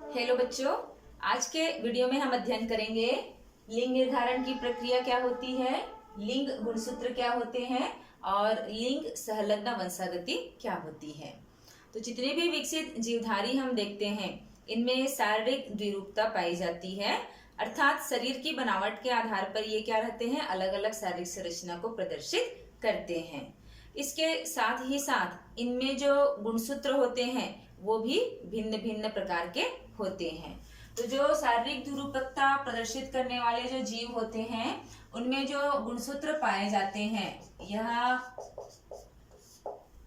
Hello बच्चों, आज के वीडियो में हम अध्ययन करेंगे लिंग निर्धारण की प्रक्रिया क्या होती है, लिंग गुणसूत्र क्या होते हैं और लिंग संलग्न वंशागति क्या होती है। तो जितने भी विकसित जीवधारी हम देखते हैं इनमें शारीरिक द्विरूपता पाई जाती है, अर्थात शरीर की बनावट के आधार पर ये क्या रहते हैं, अलग अलग शारीरिक संरचना को प्रदर्शित करते हैं। इसके साथ ही साथ इनमें जो गुणसूत्र होते हैं वो भी भिन्न भिन्न प्रकार के होते हैं। तो जो शारीरिक द्विरूपता प्रदर्शित करने वाले जो जीव होते हैं उनमें जो गुणसूत्र पाए जाते हैं यह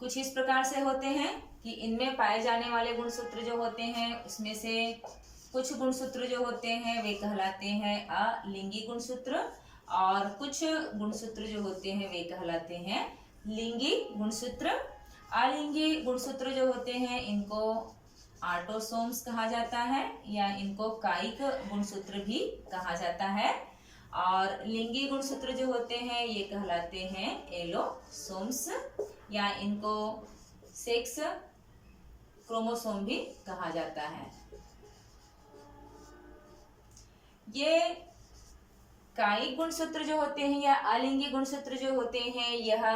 कुछ इस प्रकार से होते हैं कि इनमें पाए जाने वाले गुणसूत्र जो होते हैं उसमें से कुछ गुणसूत्र जो होते हैं वे कहलाते हैं अलिंगी गुणसूत्र और कुछ गुणसूत्र जो होते हैं वे कहलाते हैं लिंगी गुणसूत्र। अलिंगी गुणसूत्र जो होते हैं इनको ऑटोसोम्स कहा जाता है या इनको कायिक गुणसूत्र भी कहा जाता है, और लिंगी गुणसूत्र जो होते हैं ये कहलाते हैं एलोसोम्स या इनको सेक्स क्रोमोसोम भी कहा जाता है। ये कायिक गुणसूत्र जो होते हैं या अलिंगी गुणसूत्र जो होते हैं यह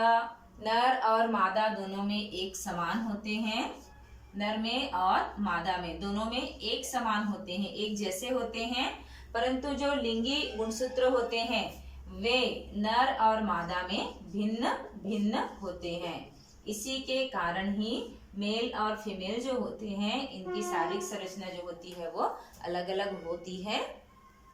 नर और मादा दोनों में एक समान होते हैं। नर में और मादा में दोनों में एक समान होते हैं, एक जैसे होते हैं, परंतु जो लिंगी गुणसूत्र होते हैं वे नर और मादा में भिन्न भिन्न होते हैं। इसी के कारण ही मेल और फीमेल जो होते हैं इनकी शारीरिक संरचना जो होती है वो अलग अलग होती है।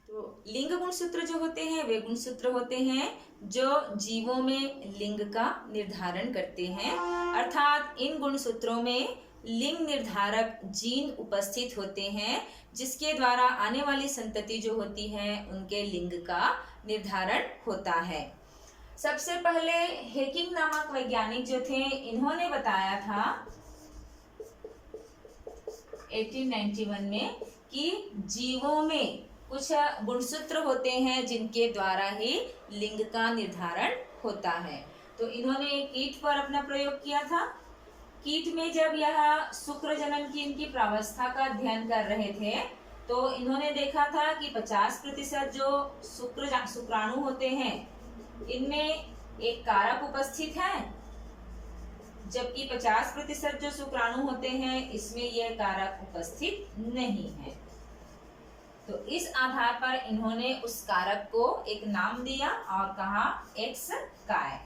तो लिंग गुणसूत्र जो होते हैं वे गुणसूत्र होते हैं जो जीवों में लिंग का निर्धारण करते हैं, अर्थात इन गुणसूत्रों में लिंग निर्धारक जीन उपस्थित होते हैं जिसके द्वारा आने वाली संतति जो होती है उनके लिंग का निर्धारण होता है। सबसे पहले हेकिंग नामक वैज्ञानिक जो थे इन्होंने बताया था 1891 में कि जीवों में कुछ गुणसूत्र होते हैं जिनके द्वारा ही लिंग का निर्धारण होता है। तो इन्होंने कीट पर अपना प्रयोग किया था। कीट में जब यह शुक्र जनन की इनकी प्रावस्था का अध्ययन कर रहे थे तो इन्होंने देखा था कि 50% जो शुक्राणु होते हैं इनमें एक कारक उपस्थित है, जबकि 50% जो शुक्राणु होते हैं इसमें यह कारक उपस्थित नहीं है। तो इस आधार पर इन्होंने उस कारक को एक नाम दिया और कहा एक्स काय।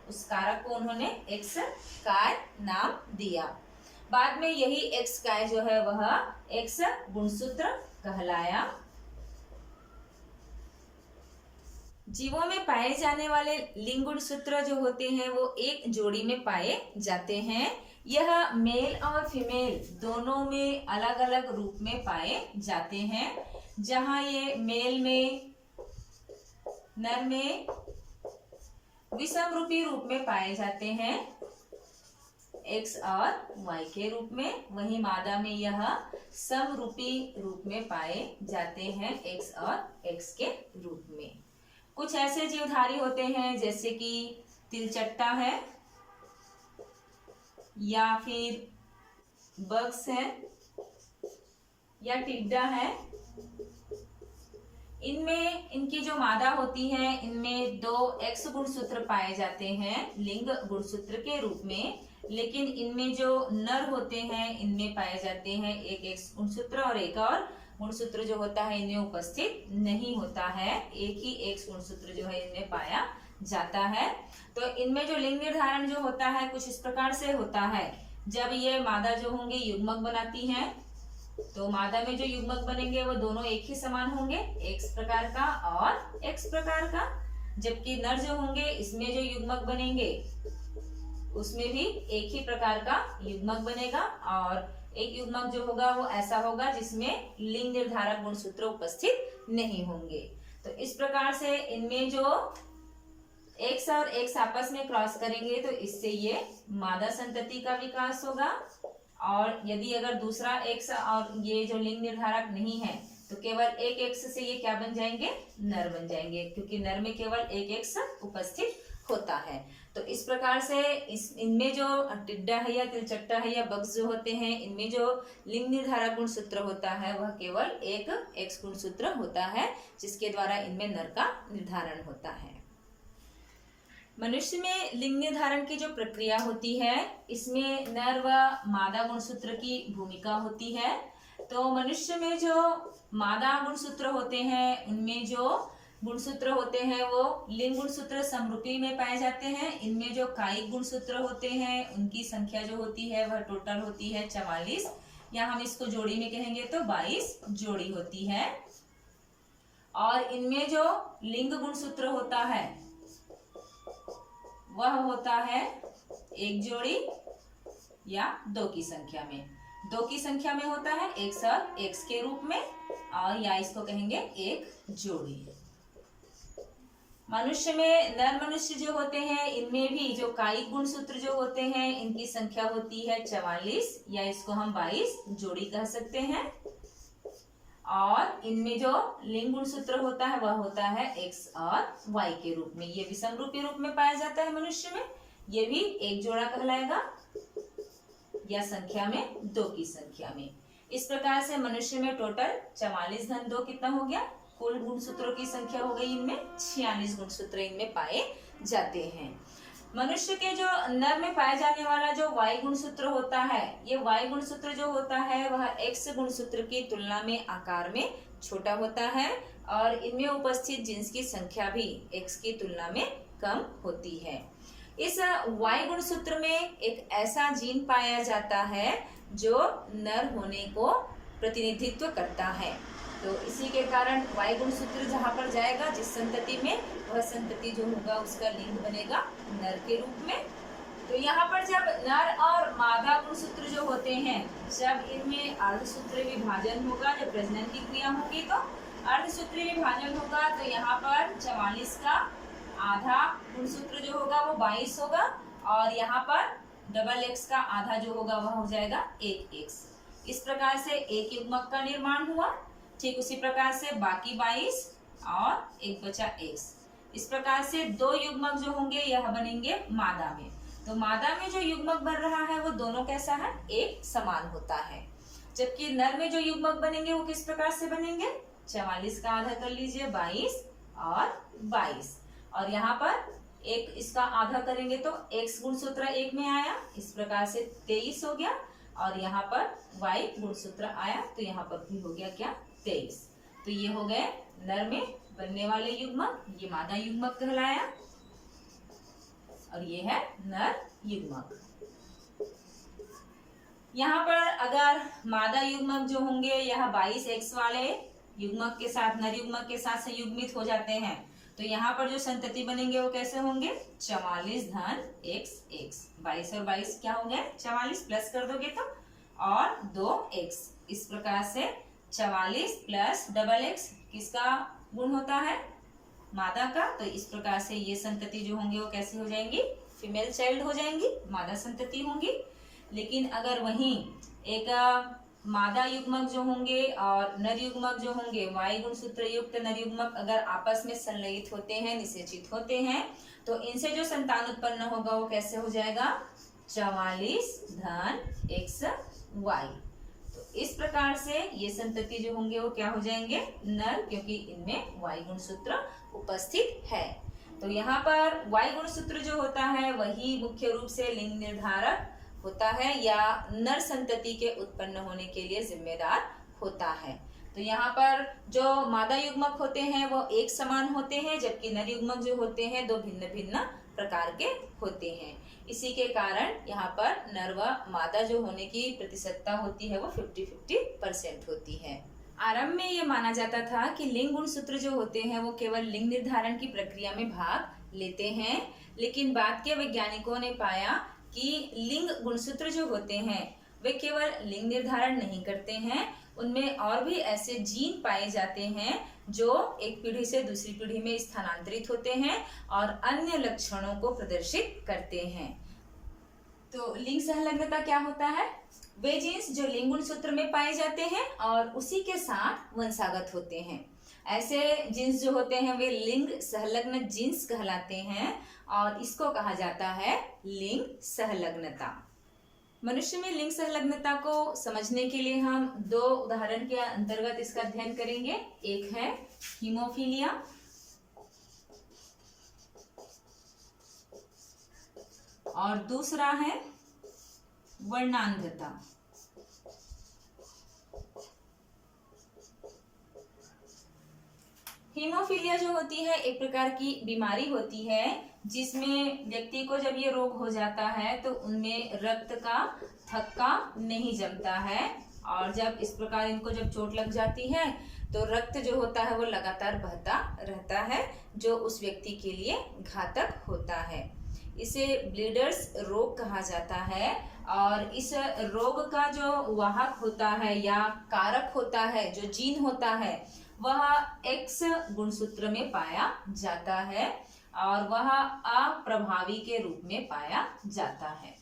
उस कारक को उन्होंने एक्स काय नाम दिया। बाद में यही एक्स काय जो है वह एक्स गुणसूत्र कहलाया। जीवों में पाए जाने वाले लिंग गुणसूत्र जो होते हैं वो एक जोड़ी में पाए जाते हैं। यह मेल और फीमेल दोनों में अलग अलग रूप में पाए जाते हैं। जहां ये मेल में नर में विषम रूपी रूप में पाए जाते हैं एक्स और वाई के रूप में, वहीं मादा में यह समरूपी रूप में पाए जाते हैं एक्स और एक्स के रूप में। कुछ ऐसे जीवधारी होते हैं जैसे कि तिलचट्टा है या फिर बग्स है या टिड्डा है। इनमें इनकी जो मादा होती है इनमें 2 एक्स गुणसूत्र पाए जाते हैं लिंग गुणसूत्र के रूप में, लेकिन इनमें जो नर होते हैं इनमें पाए जाते हैं एक एक्स गुणसूत्र और एक और गुणसूत्र जो होता है इनमें उपस्थित नहीं होता है। एक ही एक्स गुणसूत्र जो है इनमें पाया जाता है। तो इनमें जो लिंग निर्धारण जो होता है कुछ इस प्रकार से होता है। जब ये मादा जो होंगे युग्मक बनाती हैं तो मादा में जो युग्मक बनेंगे वो दोनों एक ही समान होंगे, एक्स प्रकार का और एक्स प्रकार का, जबकि नर जो होंगे इसमें जो युग्मक बनेंगे उसमें भी एक ही प्रकार का युग्मक बनेगा और एक युग्मक जो होगा वो ऐसा होगा जिसमें लिंग निर्धारक गुणसूत्र उपस्थित नहीं होंगे। तो इस प्रकार से इनमें जो एक्स और एक्स आपस में क्रॉस करेंगे तो इससे ये मादा संतति का विकास होगा, और यदि अगर दूसरा एक्स और ये जो लिंग निर्धारक नहीं है तो केवल एक एक्स से ये क्या बन जाएंगे, नर बन जाएंगे, क्योंकि नर में केवल एक एक्स उपस्थित होता है। तो इस प्रकार से इनमें जो टिड्डा है या तिलचट्टा है या बग्स जो होते हैं, इनमें जो लिंग निर्धारक गुणसूत्र होता है वह केवल एक एक्स गुणसूत्र होता है, जिसके द्वारा इनमें नर का निर्धारण होता है। मनुष्य में लिंग निर्धारण की जो प्रक्रिया होती है, इसमें नर व मादा गुणसूत्र की भूमिका होती है। तो मनुष्य में जो मादा गुणसूत्र होते हैं, उनमें जो गुणसूत्र होते हैं वो लिंग गुणसूत्र समरूपी में पाए जाते हैं। इनमें जो कायिक गुणसूत्र होते हैं, उनकी संख्या जो होती है वह टोटल होती है 44, या हम इसको जोड़ी में कहेंगे तो 22 जोड़ी होती है। और इनमें जो लिंग गुणसूत्र होता है वह होता है एक जोड़ी या दो की संख्या में। दो की संख्या में होता है एक्स और एक्स के रूप में, और या इसको कहेंगे एक जोड़ी। मनुष्य में नर मनुष्य जो होते हैं, इनमें भी जो कायिक गुणसूत्र जो होते हैं, इनकी संख्या होती है 44, या इसको हम 22 जोड़ी कह सकते हैं। और इनमें जो लिंग गुणसूत्र होता है वह होता है एक्स और वाई के रूप में। ये विषम रूपी रूप में पाया जाता है मनुष्य में। ये भी एक जोड़ा कहलाएगा, या संख्या में दो की संख्या में। इस प्रकार से मनुष्य में टोटल 44 धन 2 कितना हो गया, कुल गुणसूत्रों की संख्या हो गई इनमें 46 गुणसूत्र इनमें पाए जाते हैं। मनुष्य के जो नर में पाए जाने वाला जो वाई गुणसूत्र होता है, ये वाई गुणसूत्र जो होता है वह एक्स गुणसूत्र की तुलना में आकार में छोटा होता है, और इनमें उपस्थित जीन्स की संख्या भी एक्स की तुलना में कम होती है। इस वाई गुणसूत्र में एक ऐसा जीन पाया जाता है जो नर होने को प्रतिनिधित्व करता है। तो इसी के कारण वाई गुणसूत्र जहाँ पर जाएगा जिस संतति में, वह संतति जो होगा उसका लिंग बनेगा नर के रूप में। तो यहाँ पर जब नर और मादा गुणसूत्र जो होते हैं, जब इनमें अर्धसूत्री विभाजन होगा, जब प्रजनन की क्रिया होगी तो अर्धसूत्री विभाजन होगा, तो यहाँ पर 44 का आधा गुणसूत्र जो होगा वो 22 होगा, और यहाँ पर डबल एक्स का आधा जो होगा वह हो जाएगा एक एक्स। इस प्रकार से एक युग्मक का निर्माण हुआ। ठीक उसी प्रकार से बाकी 22 और एक बचा एक्स। इस प्रकार से दो युग्मक जो होंगे यह बनेंगे मादा में। तो मादा में जो युग्मक बन रहा है वो दोनों कैसा है, एक समान होता है। जबकि नर में जो युग्मक बनेंगे वो किस प्रकार से बनेंगे, 44 का आधा कर लीजिए 22 और 22, और यहाँ पर एक इसका आधा करेंगे तो एक्स गुणसूत्र एक में आया, इस प्रकार से 23 हो गया, और यहाँ पर वाई गुणसूत्र आया तो यहाँ पर भी हो गया क्या, 23। तो ये हो गए नर में बनने वाले युग्मक, ये मादा युग्मक कहलाया, और ये है नर युग्मक। यहाँ पर अगर मादा युग्मक जो होंगे यह 22x वाले युग्मक के साथ, नर युग्मक के साथ संयुग्मित हो जाते हैं, तो यहाँ पर जो संतति बनेंगे वो कैसे होंगे, 44 धन x x, 22 और 22 क्या हो गए 44, प्लस कर दोगे तो, और 2x। इस प्रकार से 44 प्लस डबल एक्स किसका गुण होता है, मादा का। तो इस प्रकार से ये संतति जो होंगे वो कैसे हो जाएंगी, फीमेल चाइल्ड हो जाएंगी, मादा संतति होंगी। लेकिन अगर वहीं एक मादा युग्मक जो होंगे और नर युग्मक जो होंगे, वाई गुणसूत्र युक्त नर युग्मक अगर आपस में संलयित होते हैं, निषेचित होते हैं, तो इनसे जो संतान उत्पन्न होगा वो कैसे हो जाएगा, 44 धन एक्स वाई। तो इस प्रकार से ये संतति जो होंगे वो क्या हो जाएंगे, नर, क्योंकि इनमें वाई गुणसूत्र उपस्थित है। तो यहाँ पर वाई गुणसूत्र जो होता है वही मुख्य रूप से लिंग निर्धारक होता है, या नर संतति के उत्पन्न होने के लिए जिम्मेदार होता है। तो यहाँ पर जो मादा युग्मक होते हैं वो एक समान होते हैं, जबकि नर युग्मक जो होते हैं दो भिन्न भिन्न प्रकार के होते हैं। इसी के कारण यहाँ पर नर व मादा जो होने की प्रतिशतता होती है वो 50-50% होती है। आरंभ में ये माना जाता था कि लिंग गुणसूत्र जो होते हैं वो केवल लिंग निर्धारण की प्रक्रिया में भाग लेते हैं, लेकिन बाद के वैज्ञानिकों ने पाया कि लिंग गुणसूत्र जो होते हैं वे केवल लिंग निर्धारण नहीं करते हैं, उनमें और भी ऐसे जीन पाए जाते हैं जो एक पीढ़ी से दूसरी पीढ़ी में स्थानांतरित होते हैं और अन्य लक्षणों को प्रदर्शित करते हैं। तो लिंग संलग्नता क्या होता है, वे जीन्स जो लिंग गुणसूत्र में पाए जाते हैं और उसी के साथ वंशागत होते हैं। ऐसे जीन्स जो होते हैं वे लिंग संलग्न जीन्स कहलाते हैं और इसको कहा जाता है लिंग संलग्नता। मनुष्य में लिंग संलग्नता को समझने के लिए हम दो उदाहरण के अंतर्गत इसका अध्ययन करेंगे। एक है हीमोफीलिया और दूसरा है वर्णांधता। हीमोफीलिया जो होती है एक प्रकार की बीमारी होती है जिसमें व्यक्ति को जब ये रोग हो जाता है तो उनमें रक्त का थक्का नहीं जमता है और जब इस प्रकार इनको जब चोट लग जाती है तो रक्त जो होता है वो लगातार बहता रहता है जो उस व्यक्ति के लिए घातक होता है। इसे ब्लीडर्स रोग कहा जाता है और इस रोग का जो वाहक होता है या कारक होता है, जो जीन होता है, वह एक्स गुणसूत्र में पाया जाता है और वह अप्रभावी के रूप में पाया जाता है।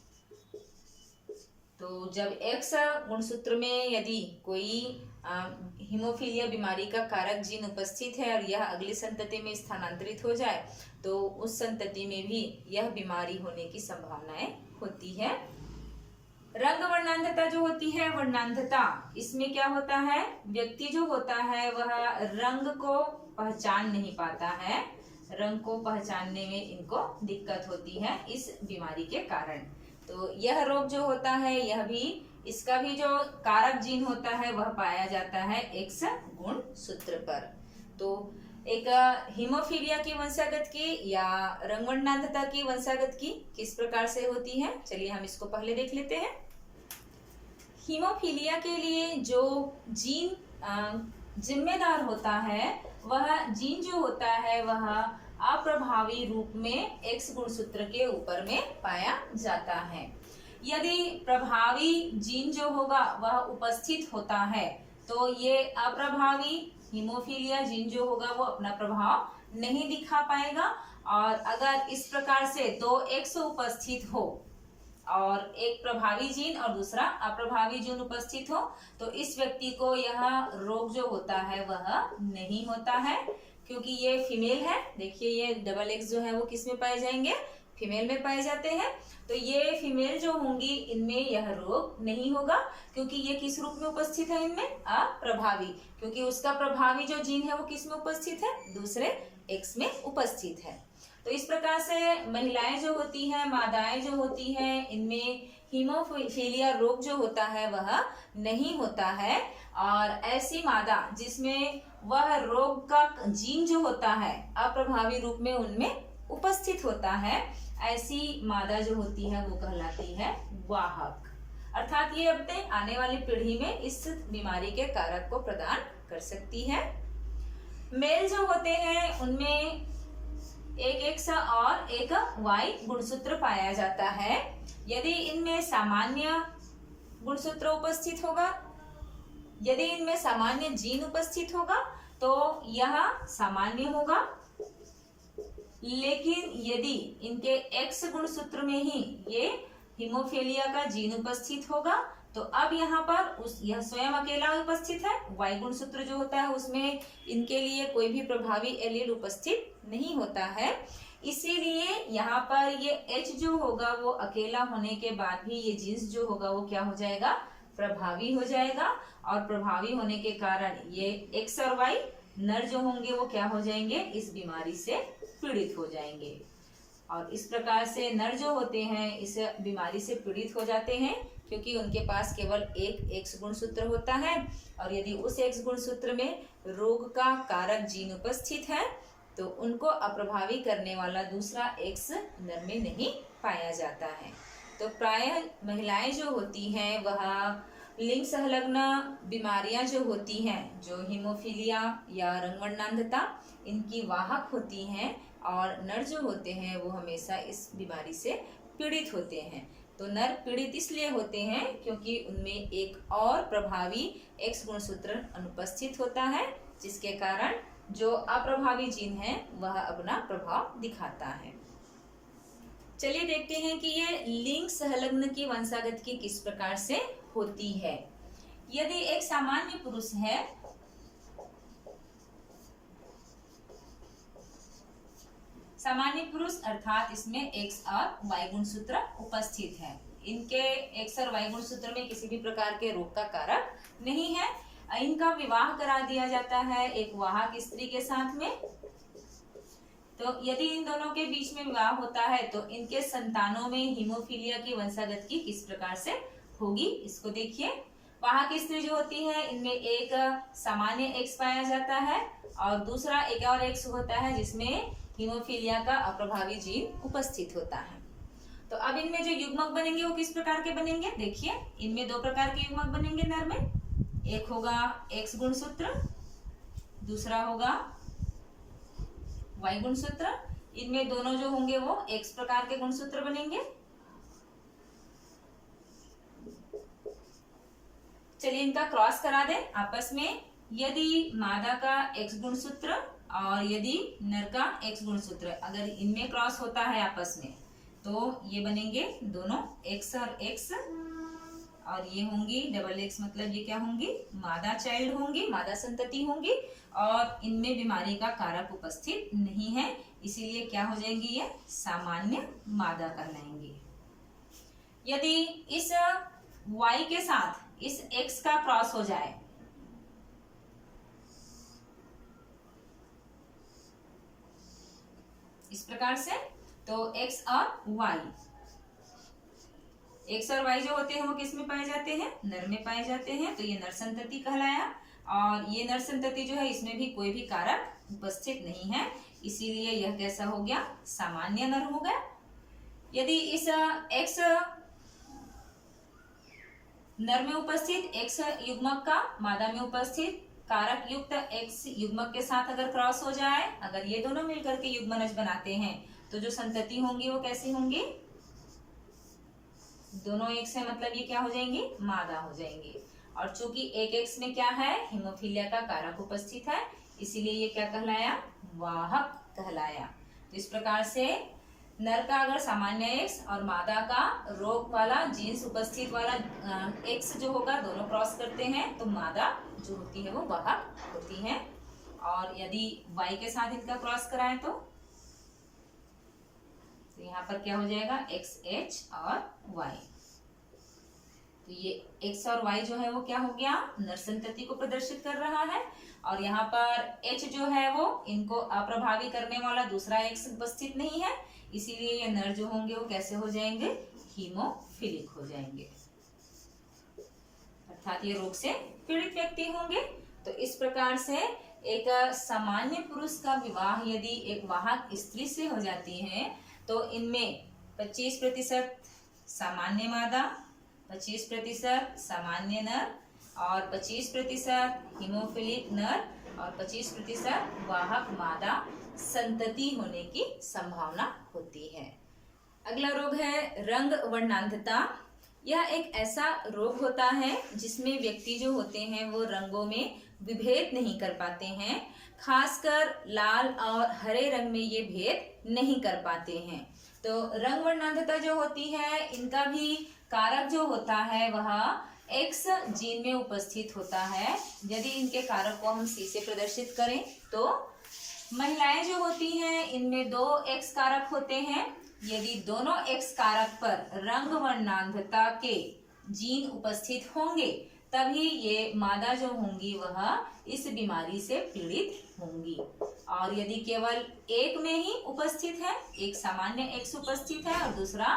तो जब एक्स गुणसूत्र में यदि कोई हीमोफीलिया बीमारी का कारक जीन उपस्थित है और यह अगली संतति में स्थानांतरित हो जाए तो उस संतति में भी यह बीमारी होने की संभावनाएं होती है। रंग वर्णांधता जो होती है, वर्णांधता, इसमें क्या होता है, व्यक्ति जो होता है वह रंग को पहचान नहीं पाता है, रंग को पहचानने में इनको दिक्कत होती है इस बीमारी के कारण। तो यह रोग जो होता है यह भी, इसका भी जो कारक जीन होता है वह पाया जाता है एक्स गुणसूत्र पर। तो एक हीमोफीलिया की वंशागत की या रंग वर्णांधता की वंशागत की किस प्रकार से होती है, चलिए हम इसको पहले देख लेते हैं। हीमोफीलिया के लिए जो जीन जिम्मेदार होता है वह जीन जो होता है वह अप्रभावी रूप में एक्स गुणसूत्र के ऊपर में पाया जाता है। यदि प्रभावी जीन जो होगा वह उपस्थित होता है तो ये अप्रभावी हीमोफीलिया जीन जो होगा वो अपना प्रभाव नहीं दिखा पाएगा। और अगर इस प्रकार से दो एक्स उपस्थित हो और एक प्रभावी जीन और दूसरा अप्रभावी जीन उपस्थित हो तो इस व्यक्ति को यह रोग जो होता है वह नहीं होता है, क्योंकि ये फीमेल है। देखिए ये डबल एक्स जो है वो किस में पाए जाएंगे, फीमेल में पाए जाते हैं। तो ये फीमेल जो होंगी इनमें यह रोग नहीं होगा, क्योंकि ये किस रूप में उपस्थित है, इनमें अप्रभावी, क्योंकि उसका प्रभावी जो जीन है वो किस में उपस्थित है, दूसरे एक्स में उपस्थित है। तो इस प्रकार से महिलाएं जो होती हैं, मादाएं जो होती हैं, इनमें हीमोफीलिया रोग जो होता है वह नहीं होता है। और ऐसी मादा जिसमें वह रोग का जीन जो होता है अप्रभावी रूप में उनमें उपस्थित होता है, ऐसी मादा जो होती है वो कहलाती है वाहक। अर्थात ये अपने आने वाली पीढ़ी में इस बीमारी के कारक को प्रदान कर सकती है। मेल जो होते हैं उनमें एक एक्स और एक वाई गुणसूत्र पाया जाता है। यदि इनमें सामान्य गुणसूत्र उपस्थित होगा, यदि इनमें सामान्य जीन उपस्थित होगा तो यह सामान्य होगा, लेकिन यदि इनके एक्स गुणसूत्र में ही ये हीमोफीलिया का जीन उपस्थित होगा तो अब यहाँ पर यह स्वयं अकेला उपस्थित है। वाई गुणसूत्र जो होता है उसमें इनके लिए कोई भी प्रभावी एलील उपस्थित नहीं होता है, इसीलिए यहाँ पर ये एच जो होगा वो अकेला होने के बाद भी ये जीन्स जो होगा वो क्या हो जाएगा, प्रभावी हो जाएगा। और प्रभावी होने के कारण ये एक्स और वाई नर जो होंगे वो क्या हो जाएंगे, इस बीमारी से पीड़ित हो जाएंगे। और इस प्रकार से नर जो होते हैं इस बीमारी से पीड़ित हो जाते हैं, क्योंकि उनके पास केवल एक एक्स गुणसूत्र होता है और यदि उस एक्स गुणसूत्र में रोग का कारक जीन उपस्थित है तो उनको अप्रभावी करने वाला दूसरा एक्स नर में नहीं पाया जाता है। तो प्रायः महिलाएं जो होती हैं वह लिंग संलग्न बीमारियां जो होती हैं, जो हीमोफीलिया या रंग वर्णांधता, इनकी वाहक होती हैं और नर जो होते हैं वो हमेशा इस बीमारी से पीड़ित होते हैं। तो नर पीड़ित इसलिए होते हैं क्योंकि उनमें एक और प्रभावी एक्स गुणसूत्र अनुपस्थित होता है, जिसके कारण जो अप्रभावी जीन है वह अपना प्रभाव दिखाता है। चलिए देखते हैं कि ये लिंग संलग्न की वंशागत की किस प्रकार से होती है। यदि एक सामान्य पुरुष है सामान्य पुरुष अर्थात इसमें एक्स और वाई गुणसूत्र उपस्थित है। इनके एक्स और वाई गुणसूत्र में किसी भी प्रकार के रोग का कारक नहीं है। इनका विवाह करा दिया जाता है एक वाहक स्त्री के साथ में। तो यदि इन दोनों के बीच में विवाह होता है तो इनके संतानों में हीमोफीलिया की वंशागत किस प्रकार से होगी, इसको देखिए। वाहक स्त्री जो होती है इनमें एक सामान्य एक्स पाया जाता है और दूसरा एक और एक्स होता है जिसमें हीमोफीलिया का अप्रभावी जीन उपस्थित होता है। तो अब इनमें जो युग्मक बनेंगे वो किस प्रकार के बनेंगे, देखिए। इनमें दो प्रकार के युग्मक बनेंगे नर में। एक होगा एक्स गुणसूत्र, दूसरा होगा वाई गुणसूत्र। इनमें दोनों जो होंगे वो एक्स प्रकार के गुणसूत्र बनेंगे। चलिए इनका क्रॉस करा दें आपस में। यदि मादा का एक्स गुणसूत्र और यदि नर का एक्स गुणसूत्र अगर इनमें क्रॉस होता है आपस में तो ये बनेंगे दोनों एक्स और एक्स, और ये होंगी डबल एक्स, मतलब ये क्या होंगी, मादा चाइल्ड होंगी, मादा संतति होंगी और इनमें बीमारी का कारक उपस्थित नहीं है, इसीलिए क्या हो जाएंगी, ये सामान्य मादा कहलाएंगी। यदि इस y के साथ इस x का क्रॉस हो जाए इस प्रकार से, तो x और y, एक्स और वाई जो होते हैं वो किस में पाए जाते हैं, नर में पाए जाते हैं, तो ये नर संतति कहलाया। और ये नर संतति जो है इसमें भी कोई भी कारक उपस्थित नहीं है, इसीलिए यह कैसा हो गया, सामान्य नर हो गया। यदि इस एक्स नर में उपस्थित एक्स युग्मक का मादा में उपस्थित कारक युक्त एक्स युग्मक के साथ अगर क्रॉस हो जाए, अगर ये दोनों मिलकर के युग्मनज बनाते हैं तो जो संतति होंगी वो कैसी होंगी, दोनों एक्स है, मतलब ये क्या हो जाएंगी, मादा हो जाएंगी। और चूंकि एक एक्स में क्या है, हीमोफीलिया का कारक उपस्थित है, इसीलिए ये क्या कहलाया, वाहक कहलाया। तो इस प्रकार से नर का अगर सामान्य एक्स और मादा का रोग वाला जीन्स उपस्थित वाला एक्स जो होगा, दोनों क्रॉस करते हैं तो मादा जो होती है वो वाहक होती है। और यदि वाई के साथ इनका क्रॉस कराएं तो यहाँ पर क्या हो जाएगा, एक्स एच और वाई। तो ये एक्स और वाई जो है वो क्या हो गया, नर संतति को प्रदर्शित कर रहा है। और यहाँ पर एच जो है वो इनको अप्रभावी करने वाला दूसरा एक्स उपस्थित नहीं है, इसीलिए ये नर जो होंगे वो कैसे हो जाएंगे, हीमोफिलिक हो जाएंगे, अर्थात ये रोग से पीड़ित व्यक्ति होंगे। तो इस प्रकार से एक सामान्य पुरुष का विवाह यदि एक वाहक स्त्री से हो जाती है तो इनमें 25% सामान्य मादा, 25% सामान्य नर और 25% हीमोफिलिक नर और 25% वाहक मादा संतति होने की संभावना होती है। अगला रोग है रंग वर्णांधता। यह एक ऐसा रोग होता है जिसमें व्यक्ति जो होते हैं वो रंगों में विभेद नहीं कर पाते हैं, खासकर लाल और हरे रंग में ये भेद नहीं कर पाते हैं। तो रंग वर्णांधता जो होती है इनका भी कारक जो होता है वह एक्स जीन में उपस्थित होता है। यदि इनके कारक को हम सी से प्रदर्शित करें तो महिलाएं जो होती हैं इनमें 2 एक्स कारक होते हैं। यदि दोनों एक्स कारक पर रंग वर्णांधता के जीन उपस्थित होंगे तभी ये मादा जो होंगी वह इस बीमारी से पीड़ित होंगी। और यदि केवल एक में ही उपस्थित है, एक सामान्य एक्स उपस्थित है और दूसरा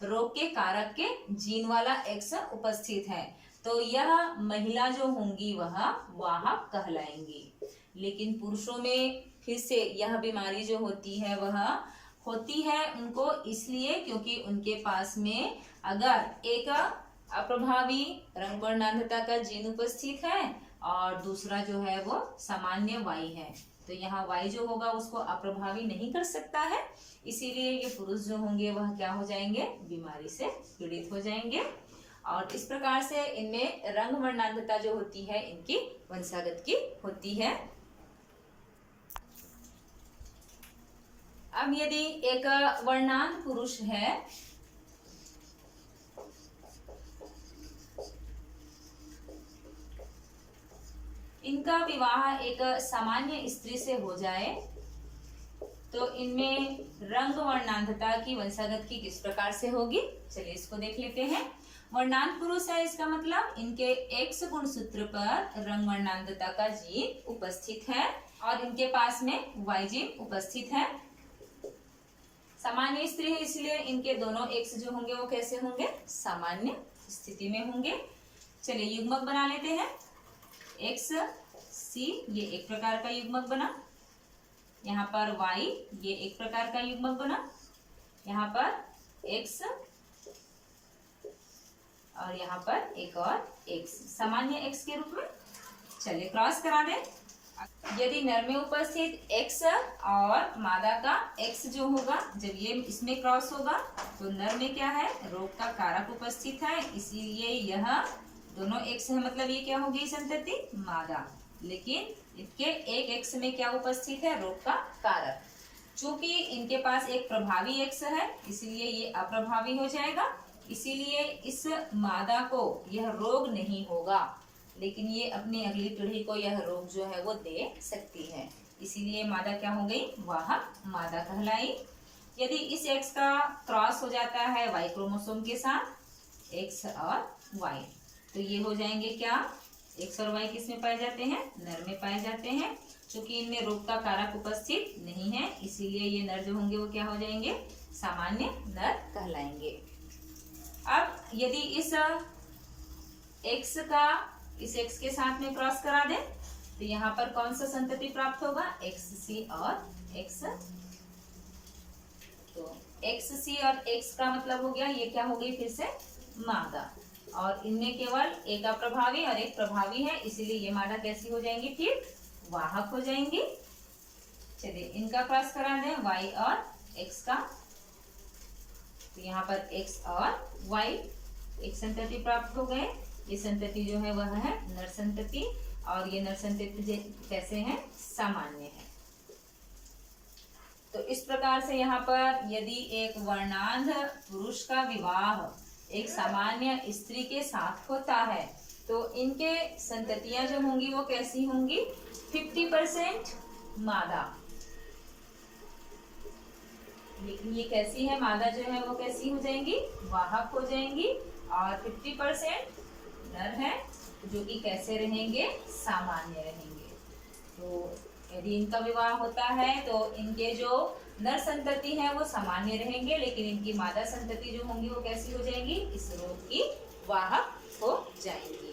रोग के कारक के जीन वाला एक्स उपस्थित है, तो यह महिला जो होंगी वह वाहक कहलाएंगी। लेकिन पुरुषों में फिर से यह बीमारी जो होती है वह होती है उनको इसलिए क्योंकि उनके पास में अगर एक अप्रभावी रंग वर्णांधता का जीन उपस्थित है और दूसरा जो है वो सामान्य वाई है, तो यहाँ वाई जो होगा उसको अप्रभावी नहीं कर सकता है, इसीलिए ये पुरुष जो होंगे वह क्या हो जाएंगे, बीमारी से पीड़ित हो जाएंगे। और इस प्रकार से इनमें रंग वर्णांधता जो होती है इनकी वंशागत की होती है। अब यदि एक वर्णांध पुरुष है इनका विवाह एक सामान्य स्त्री से हो जाए तो इनमें रंग वर्णांधता की वंशागत की किस प्रकार से होगी, चलिए इसको देख लेते हैं। वर्णांध पुरुष है, इसका मतलब इनके X गुणसूत्र पर रंग वर्णांधता का जीन उपस्थित है और इनके पास में Y जीन उपस्थित है। सामान्य स्त्री है, इसलिए इनके दोनों X जो होंगे वो कैसे होंगे, सामान्य स्थिति में होंगे। चलिए युग्मक बना लेते हैं। XC ये एक प्रकार का युग्मक बना, यहाँ पर Y ये एक प्रकार का युग्मक बना, यहाँ पर X और यहाँ पर एक और X सामान्य X के रूप में। चलिए क्रॉस करा दें। यदि नर में उपस्थित X और मादा का X जो होगा, जब ये इसमें क्रॉस होगा तो नर में क्या है, रोग का कारक उपस्थित है, इसीलिए यह दोनों X है, मतलब ये क्या होगी संतति मादा। लेकिन इनके एक X में क्या उपस्थित है, रोग का कारक। चूंकि इनके पास एक प्रभावी X है इसलिए ये अप्रभावी हो जाएगा, इसीलिए इस मादा को यह रोग नहीं होगा, लेकिन ये अपनी अगली पीढ़ी को यह रोग जो है वो दे सकती है, इसीलिए मादा क्या हो गई, वाहक मादा कहलाई। यदि इस X का क्रॉस हो जाता है Y क्रोमोसोम के साथ, X और Y, तो ये हो जाएंगे क्या, X और Y किस में पाए जाते हैं, नर में पाए जाते हैं। क्योंकि इनमें रोग का कारक उपस्थित नहीं है, इसीलिए ये नर जो होंगे वो क्या हो जाएंगे, सामान्य नर कहलाएंगे। अब यदि इस X का इस X के साथ में क्रॉस करा दें तो यहाँ पर कौन सा संतति प्राप्त होगा, XC और X। तो XC और X का मतलब हो गया, ये क्या हो गई फिर से मादा, और इनमें केवल एक अप्रभावी और एक प्रभावी है, इसीलिए ये मादा कैसी हो जाएंगी, फिर वाहक हो जाएंगी। चलिए इनका क्रॉस करा दें Y और X का, तो यहाँ पर X और Y एक संतति प्राप्त हो गए। ये संतति जो है वह है नर संतति, और ये नर संतति कैसे है, सामान्य है। तो इस प्रकार से यहाँ पर यदि एक वर्णांध पुरुष का विवाह एक सामान्य स्त्री के साथ होता है तो इनके संततियां जो होंगी वो कैसी होंगी, 50% मादा, लेकिन ये कैसी है, मादा जो है वो कैसी हो जाएंगी, वाहक हो जाएंगी, और 50% नर है जो कि कैसे रहेंगे, सामान्य रहेंगे। तो यदि इनका विवाह होता है तो इनके जो नर संतति है वो सामान्य रहेंगे, लेकिन इनकी मादा संतति जो होंगी वो कैसी हो जाएगी, इस रोग की वाहक हो जाएंगी।